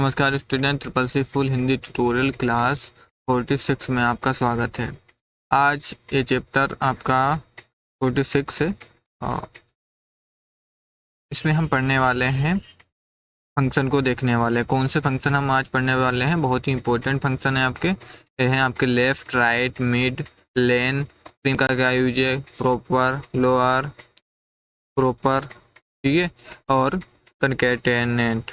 नमस्कार student, triple C full Hindi tutorial class 46 में आपका स्वागत है। आज ये चैप्टर आपका 46 है। इसमें हम पढ़ने वाले हैं, फंक्शन को देखने वाले। कौन से फंक्शन हम आज पढ़ने वाले हैं? बहुत ही इंपॉर्टेंट फंक्शन है आपके। ये हैं आपके लेफ्ट, राइट, मिड, लेन। प्रिम का क्या यूज है? प्रॉपर, लोअर, प्रॉपर, ठीक है, और कनकैटेनेट।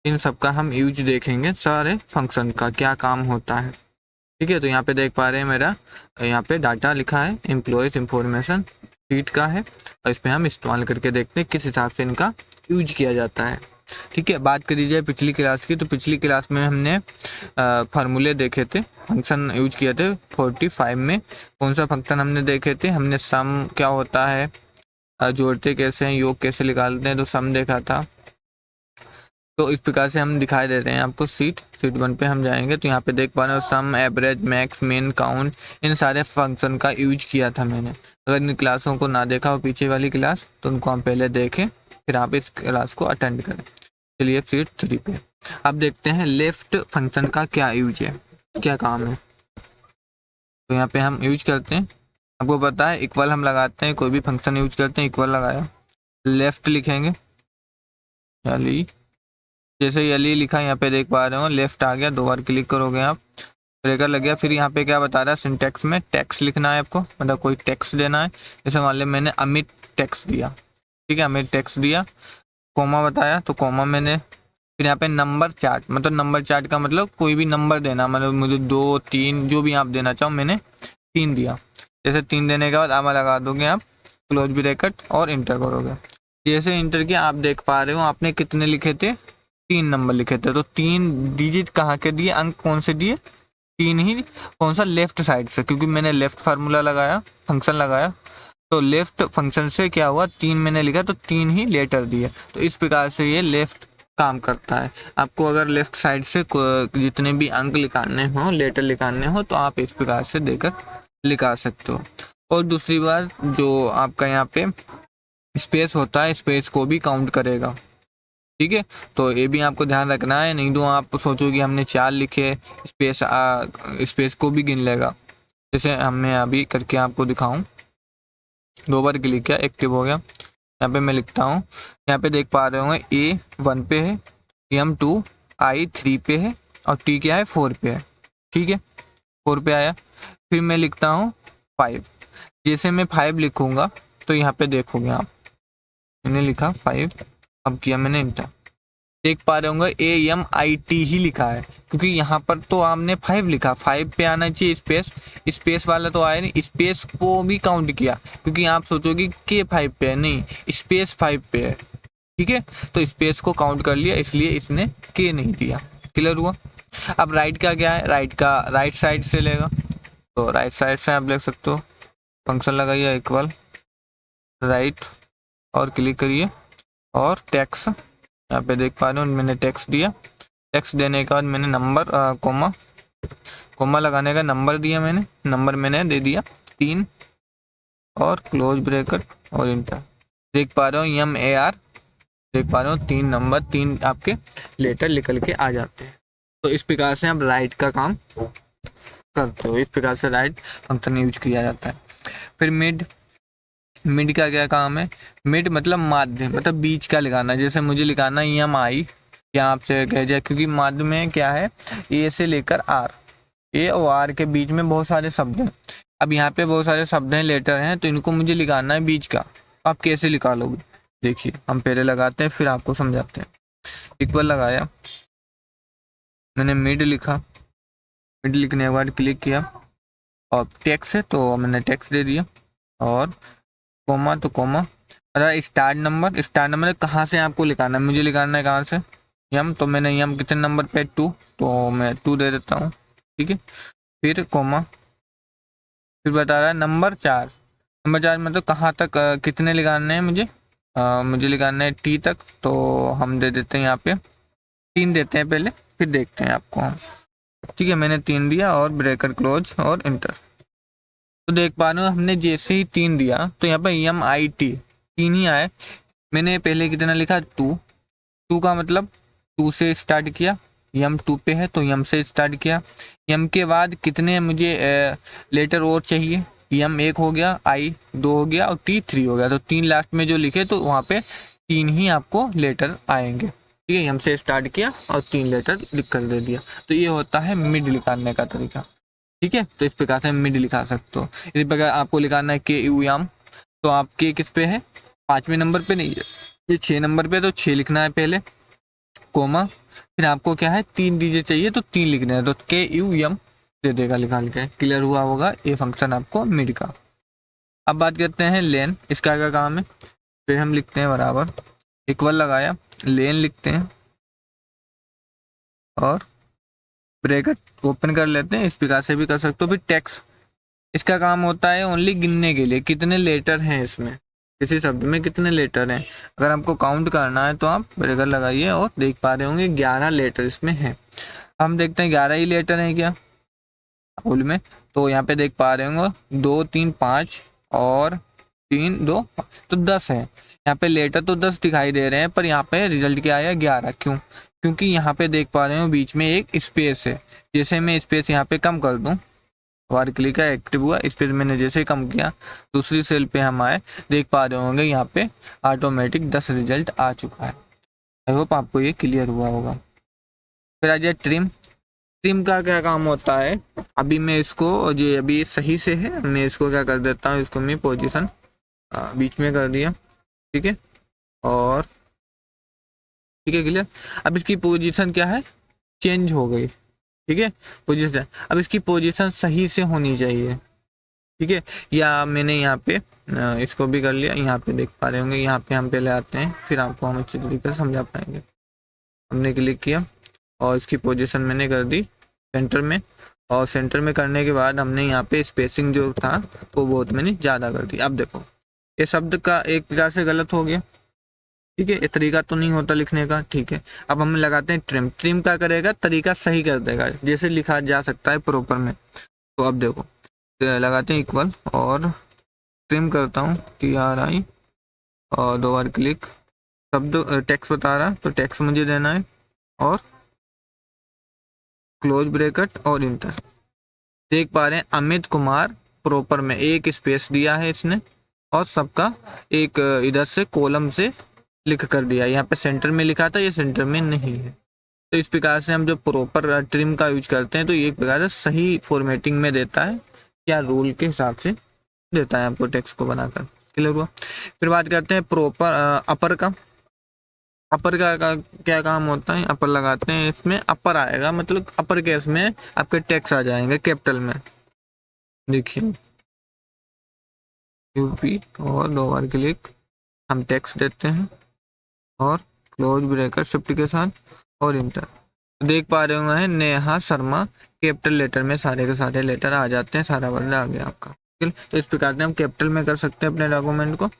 इन सब का हम यूज देखेंगे। सारे फंक्शन का क्या काम होता है, ठीक है। तो यहाँ पे देख पा रहे हैं मेरा यहाँ पे डाटा लिखा है, एम्प्लॉयज इंफॉर्मेशन शीट का है, और इस पर हम इस्तेमाल करके देखते हैं किस हिसाब से इनका यूज किया जाता है, ठीक है। बात करी जाए पिछली क्लास की, तो पिछली क्लास में हमने फार्मूले देखे थे, फंक्शन यूज किए थे। 45 में कौन सा फंक्शन हमने देखे थे? हमने सम क्या होता है, जोड़ते कैसे हैं, योग कैसे निकालते हैं, तो सम देखा था। तो इस प्रकार से हम दिखाई दे रहे हैं आपको। सीट 1 पे हम जाएंगे तो यहाँ पे देख पा रहे हो सम, एवरेज, मैक्स, मिन, काउंट, इन सारे फंक्शन का यूज किया था मैंने। अगर इन क्लासों को ना देखा हो पीछे वाली क्लास, तो उनको हम पहले देखें, फिर आप इस क्लास को अटेंड करें। चलिए सीट 3 पे अब देखते हैं लेफ्ट फंक्शन का क्या यूज है, क्या काम है। तो यहाँ पे हम यूज करते हैं, आपको पता है इक्वल हम लगाते हैं, कोई भी फंक्शन यूज करते हैं इक्वल लगाया, लेफ्ट लिखेंगे, चलिए जैसे ये एली लिखा यहाँ पे देख पा रहे हो, लेफ्ट आ गया, 2 बार क्लिक करोगे आप, ब्रेकर लग गया। फिर यहाँ पे क्या बता रहा है, सिंटेक्स में टेक्स्ट लिखना है आपको, मतलब कोई टेक्स्ट देना है। जैसे मान लो मैंने अमित टेक्स्ट दिया, ठीक है, अमित टेक्स्ट दिया, कोमा बताया तो कोमा मैंने। फिर यहाँ पे नंबर चार्ट, मतलब नंबर चार्ट का मतलब कोई भी नंबर देना, मतलब मुझे 2, 3 जो भी आप देना चाहो, मैंने 3 दिया। जैसे 3 देने के बाद आमा लगा दोगे आप, क्लोज ब्रैकेट और इंटर करोगे। जैसे इंटर किया, आप देख पा रहे हो आपने कितने लिखे थे, 3 नंबर लिखे थे। तो 3 डिजिट कहाँ के दिए, अंक कौन से दिए? 3 ही। कौन सा? लेफ्ट साइड से, क्योंकि मैंने लेफ्ट फार्मूला लगाया, फंक्शन लगाया, तो लेफ्ट फंक्शन से क्या हुआ, 3 मैंने लिखा तो 3 ही लेटर दिए। तो इस प्रकार से ये लेफ्ट काम करता है। आपको अगर लेफ्ट साइड से जितने भी अंक लिखाने हो, लेटर लिखाने हो, तो आप इस प्रकार से देकर लिखा सकते हो। और दूसरी बात, जो आपका यहाँ पे स्पेस होता है, स्पेस को भी काउंट करेगा, ठीक है। तो ये भी आपको ध्यान रखना है, नहीं तो आप सोचोगे हमने 4 लिखे, स्पेस को भी गिन लेगा। जैसे हमने अभी करके आपको दिखाऊं, 2 बार क्लिक किया, एक्टिव हो गया। यहाँ पे मैं लिखता हूँ, यहाँ पे देख पा रहे होंगे A1 पे है, M2, I 3 पे है, और T क्या है, 4 पे है, ठीक है, 4 पे आया। फिर मैं लिखता हूँ 5। जैसे मैं 5 लिखूंगा तो यहाँ पे देखोगे आप, मैंने लिखा 5, अब किया मैंने इंटर, देख पा रहे होंगे AMIT ही लिखा है, क्योंकि यहाँ पर तो आपने 5 लिखा, 5 पे आना चाहिए स्पेस, स्पेस वाला तो आया नहीं, स्पेस को भी काउंट किया, क्योंकि आप सोचोगे कि 5 पे है, नहीं, स्पेस 5 पे है, ठीक है। तो स्पेस को काउंट कर लिया, इसलिए इसने के नहीं दिया। क्लियर हुआ? अब राइट का क्या है, राइट का राइट साइड से लेगा, तो राइट साइड से आप लिख सकते हो, फंक्शन लगाइए इक्वल राइट, और क्लिक करिए, और टैक्स, यहाँ पे देख पा रहे हो मैंने टेक्स्ट दिया। टेक्स्ट देने के बाद मैंने नंबर कोमा लगाने का नंबर दिया, मैंने नंबर मैंने दे दिया 3, और क्लोज ब्रैकेट और इंटर। देख पा रहे हो MAR, देख पा रहे हो 3 नंबर, 3 आपके लेटर निकल के आ जाते हैं। तो इस प्रकार से आप राइट का काम करते हो, इस प्रकार से राइट फंक्शन यूज किया जाता है। फिर मिड, मिड का क्या काम है? मिड मतलब माध्य, मतलब बीच का लिखाना। जैसे मुझे लिखाना EMI, या आपसे कह जाए, क्योंकि माध्य में क्या है, ए से लेकर आर, ए और आर के बीच में बहुत सारे शब्द हैं। अब यहाँ पे बहुत सारे शब्द हैं, लेटर हैं, तो इनको मुझे लिखाना है बीच का। आप कैसे लिखा लोगे? देखिए हम पहले लगाते हैं, फिर आपको समझाते हैं। इक्वल लगाया, मैंने मिड लिखा, मिड लिखने के बाद क्लिक किया, और टेक्स्ट है तो मैंने टेक्स्ट दे दिया, और कोमा तो कोमा। अरे स्टार्ट नंबर, स्टार्ट नंबर कहाँ से आपको लिखाना है? मुझे लिखाना है कहाँ से, यम, तो मैंने यम कितने नंबर पे 2, तो मैं 2 दे देता हूँ, ठीक है। फिर कोमा, फिर बता रहा है नंबर 4, नंबर 4 मतलब कहाँ तक, कितने लिखाने हैं मुझे, मुझे लिखाना है T तक, तो हम दे देते हैं यहाँ पे 3 देते हैं पहले, फिर देखते हैं आपको हम, ठीक है। मैंने 3 दिया, और ब्रैकेट क्लोज और इंटर। तो देख पा रहे हो हमने जैसे ही 3 दिया, तो यहाँ पे MIT 3 ही आए। मैंने पहले कितना लिखा, 2, 2 का मतलब 2 से स्टार्ट किया, यम 2 पे है तो यम से स्टार्ट किया। यम के बाद कितने मुझे लेटर और चाहिए, यम 1 हो गया, आई 2 हो गया और टी 3 हो गया। तो 3 लास्ट में जो लिखे तो वहाँ पे 3 ही आपको लेटर आएंगे। ठीक है, यम से स्टार्ट किया और 3 लेटर लिख कर दे दिया। तो ये होता है मिड लिखाने का तरीका। ठीक है, तो इस प्रकार से मिड लिखा सकते हो। इसी प्रकार आपको लिखाना है के यू यम, तो आप के किस पे है, 5वें नंबर पे नहीं है, ये 6 नंबर पे, तो 6 लिखना है पहले, कोमा, फिर आपको क्या है 3 डीजिट चाहिए तो 3 लिखने हैं, तो के यू एम दे देगा निकाल के। क्लियर हुआ होगा ये फंक्शन आपको मिड का। अब बात करते हैं लेन, इसका क्या काम है। फिर हम लिखते हैं बराबर, इक्वल लगाया, लेन लिखते हैं और ब्रैकेट ओपन कर लेते हैं। इस प्रकार से भी कर सकते हो। फिर टेक्स्ट, इसका काम होता है ओनली गिनने के लिए कितने लेटर हैं इसमें, किसी शब्द में कितने लेटर हैं। अगर आपको काउंट करना है तो आप ब्रेकर लगाइए और देख पा रहे होंगे 11 लेटर इसमें हैं। हम देखते हैं 11 ही लेटर हैं क्या फुल में, तो यहाँ पे देख पा रहे होंगे 2 3 5 और 3 2, तो 10 है। यहाँ पे लेटर तो 10 दिखाई दे रहे हैं पर यहाँ पे रिजल्ट क्या आया 11। क्यों? क्योंकि यहाँ पे देख पा रहे हो बीच में एक स्पेस है। जैसे मैं स्पेस यहाँ पे कम कर दूँ, बार क्लिक है एक्टिव हुआ, स्पेस मैंने जैसे कम किया दूसरी सेल पे हम आए, देख पा रहे होंगे यहाँ पे ऑटोमेटिक 10 रिजल्ट आ चुका है। आई होप आपको ये क्लियर हुआ होगा। फिर आ जाए ट्रिम। ट्रिम का क्या काम होता है, अभी मैं इसको, जो अभी सही से है, मैं इसको क्या कर देता हूँ, इसको मैं पोजीशन बीच में कर दिया। ठीक है, और ठीक है क्लियर। अब इसकी पोजीशन क्या है, चेंज हो गई। ठीक है, पोजीशन, अब इसकी पोजीशन सही से होनी चाहिए। ठीक है, या मैंने यहाँ पे इसको भी कर लिया। यहाँ पे देख पा रहे होंगे, यहाँ पे हम पहले आते हैं फिर आपको हम अच्छी तरीके से समझा पाएंगे। हमने क्लिक किया और इसकी पोजीशन मैंने कर दी सेंटर में, और सेंटर में करने के बाद हमने यहाँ पे स्पेसिंग जो था वो बहुत मैंने ज़्यादा कर दी। अब देखो ये शब्द का एक प्रकार से गलत हो गया। ठीक है, ये तरीका तो नहीं होता लिखने का। ठीक है, अब हम लगाते हैं ट्रिम। ट्रिम क्या करेगा, तरीका सही कर देगा, जैसे लिखा जा सकता है प्रॉपर में। तो अब देखो लगाते हैं इक्वल और ट्रिम करता हूँ TRI और 2 बार क्लिक, शब्द टेक्स्ट बता रहा तो टेक्स्ट मुझे देना है और क्लोज ब्रैकेट और इंटर। देख पा रहे हैं अमित कुमार प्रॉपर में एक स्पेस दिया है इसने, और सबका एक इधर से कॉलम से लिख कर दिया। यहाँ पे सेंटर में लिखा था, ये सेंटर में नहीं है। तो इस प्रकार से हम जो प्रॉपर ट्रिम का यूज करते हैं तो ये एक प्रकार से सही फॉर्मेटिंग में देता है, क्या रूल के हिसाब से देता है आपको टेक्स्ट को बनाकर। क्लियर हुआ। फिर बात करते हैं प्रॉपर अपर का। अपर का क्या काम होता है, अपर लगाते हैं, इसमें अपर आएगा मतलब अपर केस में आपके टेक्स्ट आ जाएंगे कैपिटल में। देखिए यूपी और 2 बार क्लिक, हम टेक्स्ट देते हैं और क्लोज ब्रैकेट शिफ्ट के साथ और इंटर। देख पा रहे होंगे नेहा शर्मा कैपिटल लेटर में सारे के सारे लेटर आ जाते हैं, सारा वर्ड आ गया आपका। ठीक, तो इस प्रकार से हम कैपिटल में कर सकते हैं अपने डॉक्यूमेंट को।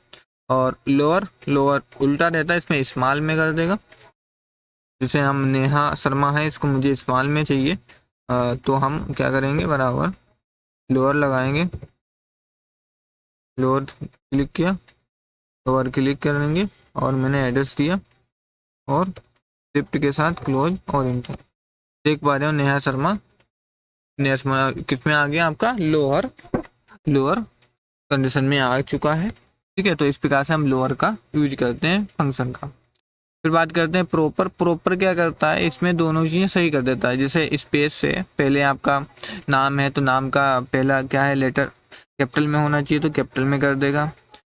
और लोअर, लोअर उल्टा रहता है, इसमें स्मॉल में कर देगा। जैसे हम नेहा शर्मा है, इसको मुझे स्मॉल में चाहिए, तो हम क्या करेंगे बराबर लोअर लगाएंगे, लोअर क्लिक किया, लोअर क्लिक करेंगे और मैंने एड्रेस दिया और शिफ्ट के साथ क्लोज और इंटर। देख पा रहे हो नेहा शर्मा, नेहा शर्मा किस में आ गया आपका लोअर, लोअर कंडीशन में आ चुका है। ठीक है, तो इस प्रकार से हम लोअर का यूज करते हैं फंक्शन का। फिर बात करते हैं प्रॉपर। प्रॉपर क्या करता है, इसमें दोनों चीज़ें सही कर देता है। जैसे स्पेस से पहले आपका नाम है तो नाम का पहला क्या है लेटर कैपिटल में होना चाहिए तो कैपिटल में कर देगा।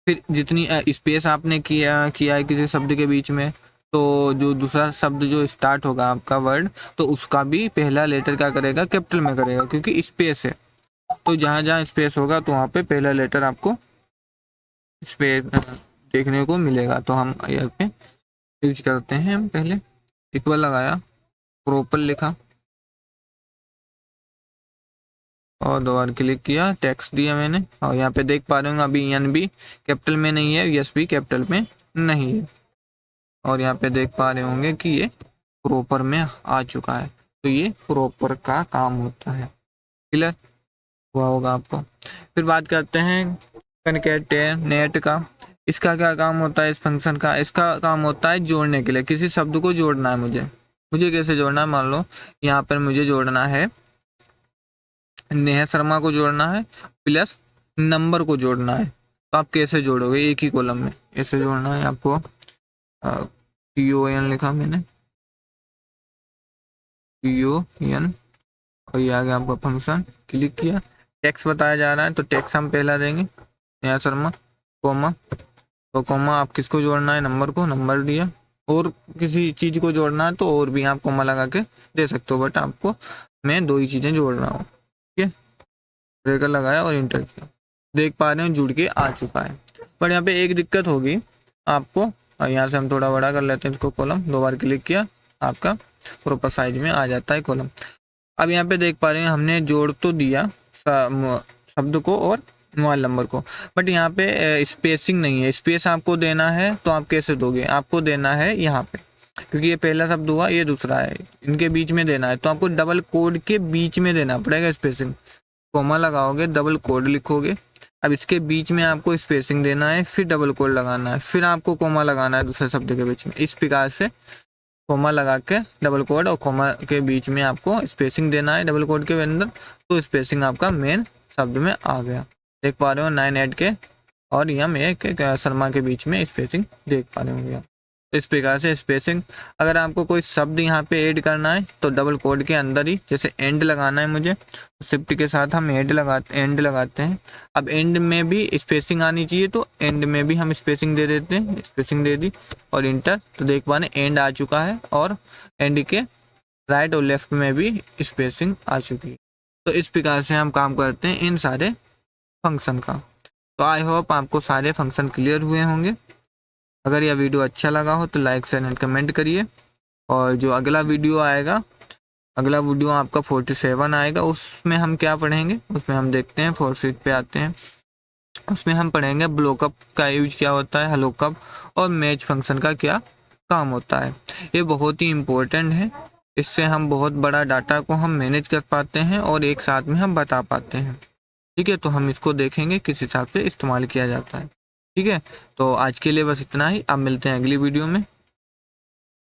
फिर जितनी स्पेस आपने किया है किसी शब्द के बीच में, तो जो दूसरा शब्द जो स्टार्ट होगा आपका वर्ड, तो उसका भी पहला लेटर क्या करेगा कैपिटल में करेगा, क्योंकि स्पेस है। तो जहाँ जहाँ स्पेस होगा तो वहाँ पे पहला लेटर आपको स्पेस देखने को मिलेगा। तो हम यहाँ पे यूज करते हैं, हम पहले इक्वल लगाया, प्रॉपर लिखा और 2 बार क्लिक किया, टेक्स्ट दिया मैंने, और यहाँ पे देख पा रहे होंगे अभी एन भी कैपिटल में नहीं है, यस भी कैपिटल में नहीं है, और यहाँ पे देख पा रहे होंगे कि ये प्रॉपर में आ चुका है। तो ये प्रॉपर का काम होता है। क्लियर हुआ होगा आपको। फिर बात करते हैं कनकैटिनेट का। इसका क्या काम होता है इस फंक्शन का, इसका काम होता है जोड़ने के लिए, किसी शब्द को जोड़ना है मुझे। मुझे कैसे जोड़ना है, मान लो यहाँ पर मुझे जोड़ना है नेहा शर्मा को जोड़ना है प्लस नंबर को जोड़ना है, तो आप कैसे जोड़ोगे एक ही कॉलम में, ऐसे जोड़ना है आपको। PON लिखा मैंने, PON, और ये आ गया आपका फंक्शन, क्लिक किया, टेक्स्ट बताया जा रहा है तो टेक्स्ट हम पहला देंगे नेहा शर्मा, कोमा, तो कोमा आप किसको जोड़ना है, नंबर को, नंबर दिया, और किसी चीज को जोड़ना है तो और भी आप कोमा लगा के दे सकते हो, बट आपको मैं 2 ही चीजें जोड़ रहा हूँ। ठीक है, ब्रेकर लगाया और इंटर किया, देख पा रहे हो जुड़ के आ चुका है। पर यहाँ पे एक दिक्कत होगी आपको, यहाँ से हम थोड़ा बड़ा कर लेते हैं इसको, कॉलम 2 बार क्लिक किया, आपका प्रॉपर साइज में आ जाता है कॉलम। अब यहाँ पे देख पा रहे हैं हमने जोड़ तो दिया शब्द को और मोबाइल नंबर को, बट यहाँ पे स्पेसिंग नहीं है, स्पेस आपको देना है तो आप कैसे दोगे, आपको देना है यहाँ पे, क्योंकि ये पहला शब्द हुआ ये दूसरा है, इनके बीच में देना है, तो आपको डबल कोड के बीच में देना पड़ेगा स्पेसिंग, कोमा लगाओगे डबल कोड लिखोगे, अब इसके बीच में आपको स्पेसिंग देना है, फिर डबल कोड लगाना है, फिर आपको कोमा लगाना है दूसरे शब्द के बीच में, इस प्रकार से कोमा लगा के डबल कोड और कोमा के बीच में आपको स्पेसिंग देना है डबल कोड के अंदर, तो स्पेसिंग आपका मेन शब्द में आ गया। देख पा रहे हो 9 के और यम एक शर्मा के बीच में स्पेसिंग देख पा रहे होंगे आप। इस प्रकार से स्पेसिंग, अगर आपको कोई शब्द यहाँ पे ऐड करना है तो डबल कोड के अंदर ही, जैसे एंड लगाना है मुझे, शिफ्ट के साथ हम एंड लगाते हैं। अब एंड में भी स्पेसिंग आनी चाहिए तो एंड में भी हम स्पेसिंग दे देते हैं, स्पेसिंग दे दी और इंटर, तो देख पा रहे एंड आ चुका है और एंड के राइट और लेफ्ट में भी स्पेसिंग आ चुकी है। तो इस प्रकार से हम काम करते हैं इन सारे फंक्शन का। तो आई होप आपको सारे फंक्शन क्लियर हुए होंगे। अगर यह वीडियो अच्छा लगा हो तो लाइक शेयर एंड कमेंट करिए, और जो अगला वीडियो आएगा, अगला वीडियो आपका 47 आएगा, उसमें हम क्या पढ़ेंगे, उसमें हम देखते हैं 4 पे आते हैं, उसमें हम पढ़ेंगे ब्लॉकअप का यूज क्या होता है, हेलोकअप और मैच फंक्शन का क्या काम होता है। ये बहुत ही इम्पोर्टेंट है, इससे हम बहुत बड़ा डाटा को हम मैनेज कर पाते हैं और एक साथ में हम बता पाते हैं। ठीक है, तो हम इसको देखेंगे किस हिसाब से इस्तेमाल किया जाता है। ठीक है, तो आज के लिए बस इतना ही, अब मिलते हैं अगली वीडियो में।